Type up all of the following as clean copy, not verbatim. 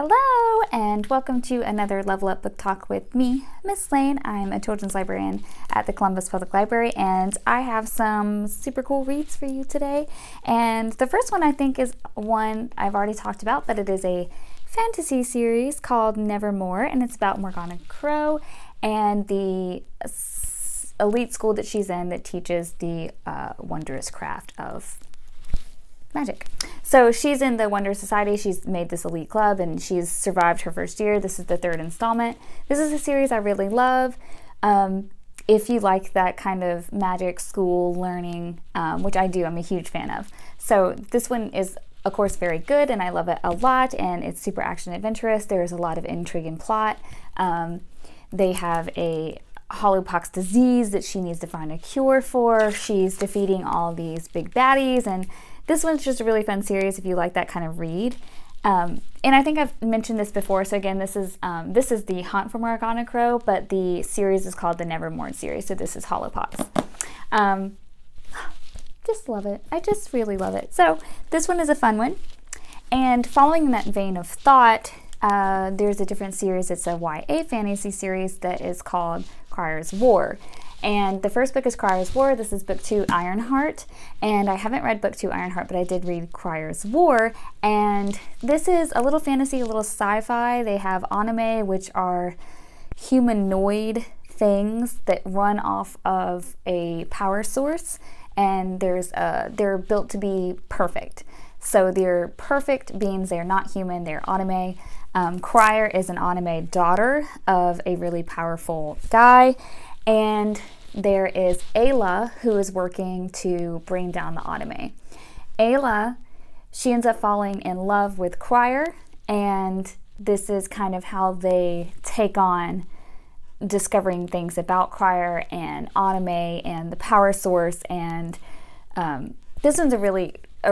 Hello, and welcome to another Level Up Book Talk with me, Miss Lane. I'm a children's librarian at the Columbus Public Library, and I have some super cool reads for you today. And the first one I think is one I've already talked about, but it is a fantasy series called Nevermoor, and it's about Morgana Crow and the elite school that she's in that teaches the wondrous craft of magic. So she's in the Wonder Society. She's made this elite club and she's survived her first year. This is the third installment. This is a series I really love. If you like that kind of magic school learning, which I do, I'm a huge fan of. So this one is, of course, very good and I love it a lot, and it's super action adventurous. There's a lot of intrigue and plot. They have a Hollowpox disease that she needs to find a cure for. She's defeating all these big baddies, and this one's just a really fun series if you like that kind of read. And I think I've mentioned this before, so again, this is the Hunt for Morgana Crow, but the series is called the Nevermoor series, so this is Hollowpox. Just love it. I just really love it. So this one is a fun one. And following that vein of thought, there's a different series. It's a YA fantasy series that is called Criers War. And the first book is Criers War. This is book 2, Ironheart. And I haven't read book 2, Ironheart, but I did read Criers War. And this is a little fantasy, a little sci-fi. They have anime, which are humanoid things that run off of a power source. And they're built to be perfect. So they're perfect beings. They're not human. They're anime. Crier is an anime daughter of a really powerful guy. And there is Ayla, who is working to bring down the anime. Ayla, she ends up falling in love with Crier, and this is kind of how they take on discovering things about Crier and anime and the power source. And this one's a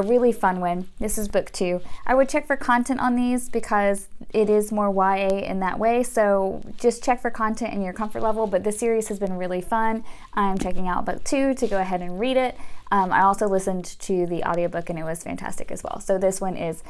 really fun one. This is book 2. I would check for content on these because it is more YA in that way, so just check for content in your comfort level, but this series has been really fun. I'm checking out book 2 to go ahead and read it. I also listened to the audiobook and it was fantastic as well. So this one is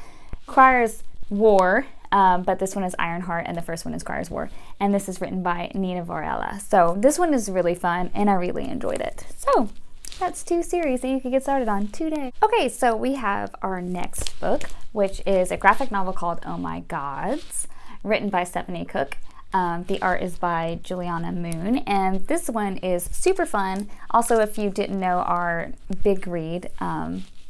Criers War, but this one is Ironheart and the first one is Criers War, and this is written by Nina Varela. So this one is really fun and I really enjoyed it. So that's 2 series that you can get started on today. Okay, so we have our next book, which is a graphic novel called Oh My Gods, written by Stephanie Cook. The art is by Juliana Moon, and this one is super fun. Also, if you didn't know, our big read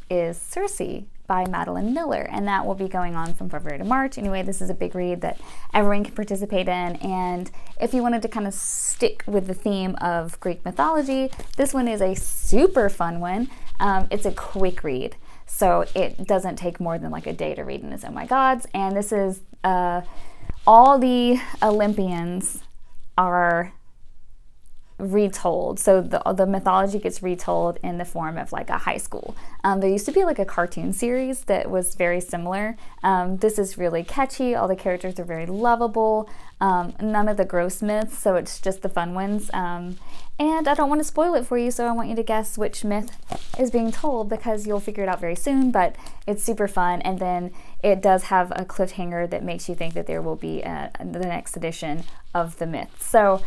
is Circe by Madeline Miller, and that will be going on from February to March. Anyway, this is a big read that everyone can participate in, and if you wanted to kind of stick with the theme of Greek mythology, this one is a super fun one. It's a quick read, so it doesn't take more than like a day to read in this Oh My Gods, and this is all the Olympians are retold. So the mythology gets retold in the form of like a high school. There used to be like a cartoon series that was very similar. This is really catchy. All the characters are very lovable. None of the gross myths, so it's just the fun ones. And I don't want to spoil it for you, so I want you to guess which myth is being told because you'll figure it out very soon, but it's super fun. And then it does have a cliffhanger that makes you think that there will be the next edition of the myth. So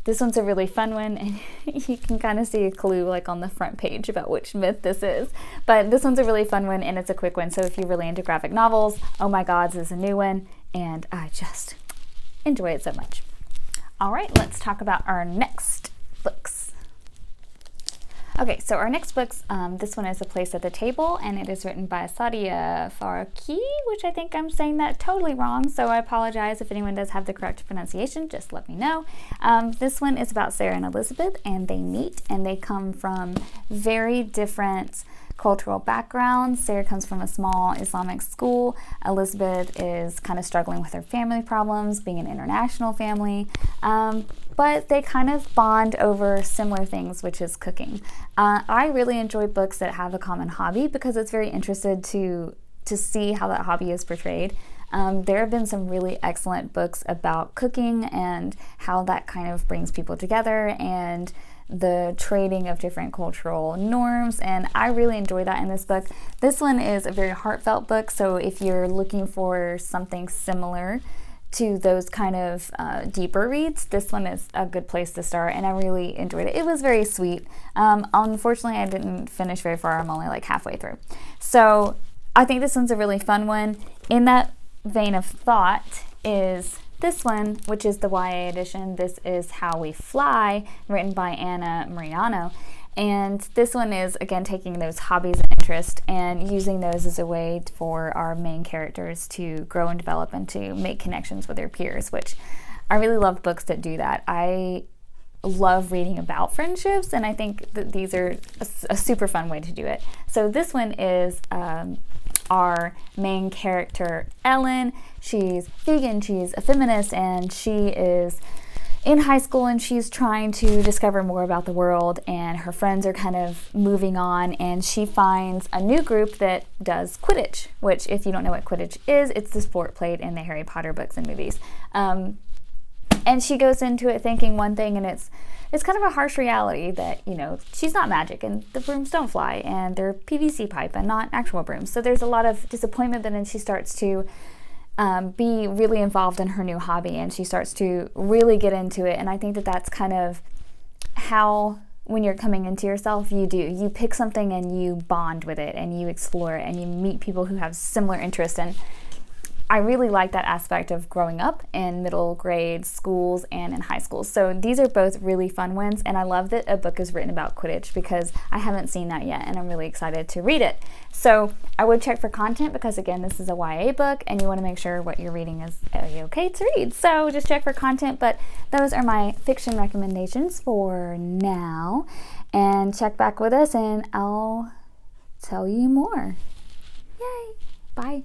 this one's a really fun one, and you can kind of see a clue like on the front page about which myth this is. But this one's a really fun one, and it's a quick one. So if you're really into graphic novels, Oh My Gods is a new one, and I just enjoy it so much. All right, let's talk about our next books. Okay, so our next books, this one is A Place at the Table, and it is written by Sadia Faraki, which I think I'm saying that totally wrong, so I apologize if anyone does have the correct pronunciation, just let me know. This one is about Sarah and Elizabeth, and they meet, and they come from very different cultural backgrounds. Sarah comes from a small Islamic school. Elizabeth is kind of struggling with her family problems, being an international family. But they kind of bond over similar things, which is cooking. I really enjoy books that have a common hobby because it's very interested to see how that hobby is portrayed. There have been some really excellent books about cooking and how that kind of brings people together, and the trading of different cultural norms, and I really enjoy that in this book. This one is a very heartfelt book, so if you're looking for something similar to those kind of deeper reads, this one is a good place to start, and I really enjoyed it. It was very sweet. Unfortunately, I didn't finish very far. I'm only like halfway through. So I think this one's a really fun one. In that vein of thought is this one, which is the YA edition. This is How We Fly, written by Anna Mariano. And this one is, again, taking those hobbies and interests and using those as a way for our main characters to grow and develop and to make connections with their peers, which I really love books that do that. I love reading about friendships, and I think that these are a super fun way to do it. So this one is our main character, Ellen. She's vegan, she's a feminist, and she is in high school, and she's trying to discover more about the world, and her friends are kind of moving on, and she finds a new group that does Quidditch, which, if you don't know what Quidditch is, it's the sport played in the Harry Potter books and movies. And she goes into it thinking one thing, and it's kind of a harsh reality that, you know, she's not magic, and the brooms don't fly, and they're PVC pipe and not actual brooms. So there's a lot of disappointment, but then she starts to be really involved in her new hobby, and she starts to really get into it. And I think that that's kind of how, when you're coming into yourself, you pick something and you bond with it and you explore it and you meet people who have similar interests. And I really like that aspect of growing up in middle grade schools and in high school. So these are both really fun ones, and I love that a book is written about Quidditch because I haven't seen that yet, and I'm really excited to read it. So I would check for content because, again, this is a YA book, and you want to make sure what you're reading is okay to read. So just check for content, but those are my fiction recommendations for now. And check back with us, and I'll tell you more. Yay! Bye.